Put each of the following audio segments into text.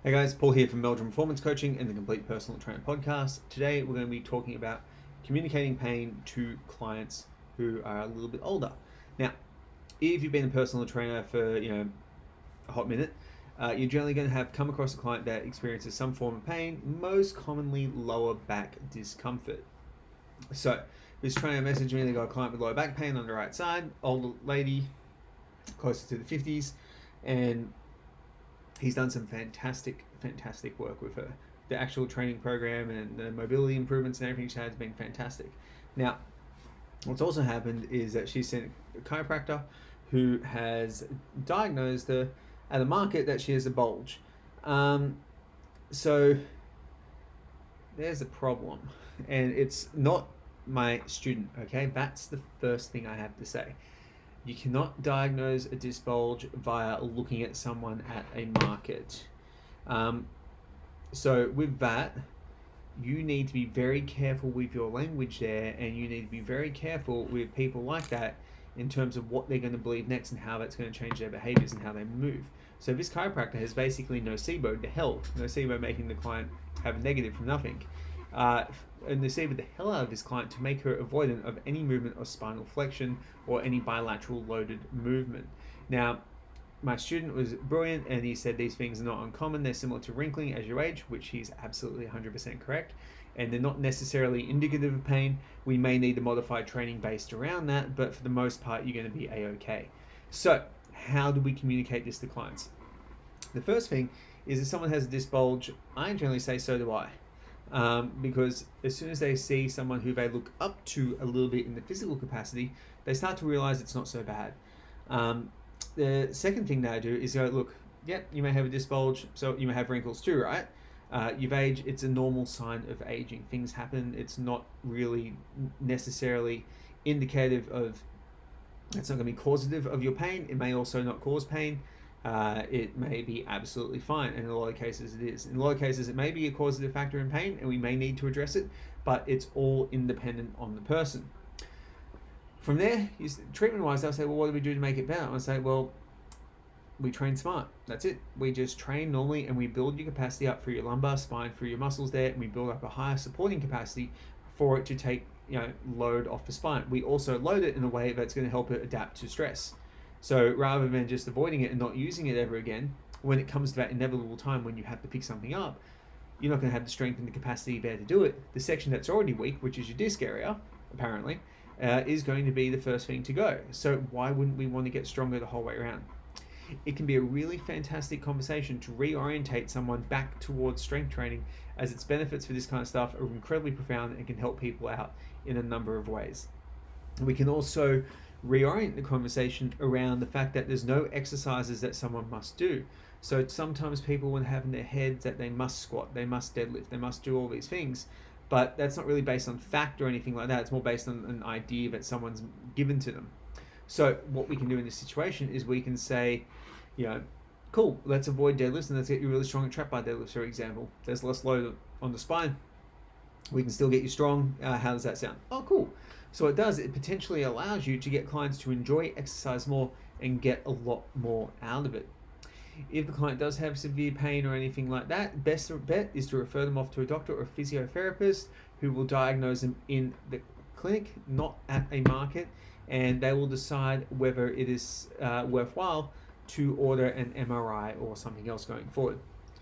Hey guys, Paul here from Meldrum Performance Coaching and the Complete Personal Trainer podcast. Today we're going to be talking about communicating pain to clients who are a little bit older. Now, if you've been a personal trainer for a hot minute, you're generally going to have come across a client that experiences some form of pain, most commonly lower back discomfort. So this trainer messaged me, they got a client with lower back pain on the right side, older lady, closer to the 50s, and he's done some fantastic work with her. The actual training program and the mobility improvements and everything she's had has been fantastic. Now, what's also happened is that she's seen a chiropractor who has diagnosed her at the market that she has a bulge. So there's a problem, and it's not my student, okay? That's the first thing I have to say. You cannot diagnose a disc bulge via looking at someone at a market. So with that, you need to be very careful with your language there, and you need to be very careful with people like that in terms of what they're going to believe next and how that's going to change their behaviors and how they move. So this chiropractor has basically noceboed the hell, nocebo making the client have a negative from nothing, and noceboed the hell out of this client to make her avoidant of any movement of spinal flexion or any bilateral loaded movement. Now, my student was brilliant, and he said these things are not uncommon. They're similar to wrinkling as you age, which he's absolutely 100% correct. And they're not necessarily indicative of pain. We may need to modify training based around that, but for the most part, you're going to be a-okay. So, how do we communicate this to clients? The first thing is if someone has a disc bulge, I generally say, so do I. Because as soon as they see someone who they look up to a little bit in the physical capacity, they start to realize it's not so bad. The second thing that I do is go, look, yep, you may have a disc bulge, so you may have wrinkles too, right? You've aged, it's a normal sign of aging. Things happen, it's not really necessarily indicative of, it's not going to be causative of your pain. It may also not cause pain. It may be absolutely fine, and in a lot of cases it is. In a lot of cases it may be a causative factor in pain, and we may need to address it, but it's all independent on the person. From there, treatment-wise, they'll say, well, what do we do to make it better? I'll say, well, we train smart. That's it. We just train normally, and we build your capacity up for your lumbar spine, for your muscles there, and we build up a higher supporting capacity for it to take load off the spine. We also load it in a way that's going to help it adapt to stress. So rather than just avoiding it and not using it ever again, when it comes to that inevitable time when you have to pick something up, you're not going to have the strength and the capacity there to do it. The section that's already weak, which is your disc area, apparently, is going to be the first thing to go. So why wouldn't we want to get stronger the whole way around? It can be a really fantastic conversation to reorientate someone back towards strength training, as its benefits for this kind of stuff are incredibly profound and can help people out in a number of ways. We can also reorient the conversation around the fact that there's no exercises that someone must do. So sometimes people will have in their heads that they must squat, they must deadlift, they must do all these things, but that's not really based on fact or anything like that. It's more based on an idea that someone's given to them. So what we can do in this situation is we can say, cool, let's avoid deadlifts and let's get you really strong at trap bar deadlifts, for example. There's less load on the spine. We can still get you strong. How does that sound? Oh, cool. So it does, it potentially allows you to get clients to enjoy exercise more and get a lot more out of it. If the client does have severe pain or anything like that, best bet is to refer them off to a doctor or a physiotherapist who will diagnose them in the clinic, not at a market, and they will decide whether it is worthwhile to order an MRI or something else going forward.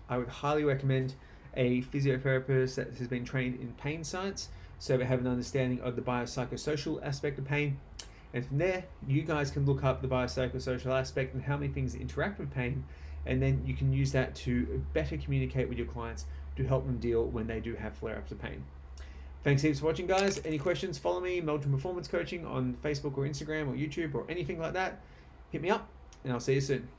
I would highly recommend a physiotherapist that has been trained in pain science, so they have an understanding of the biopsychosocial aspect of pain. And from there, you guys can look up the biopsychosocial aspect and how many things interact with pain, and then you can use that to better communicate with your clients to help them deal when they do have flare-ups of pain. Thanks heaps for watching, guys. Any questions, follow me, Meldrum Performance Coaching, on Facebook or Instagram or YouTube or anything like that. Hit me up, and I'll see you soon.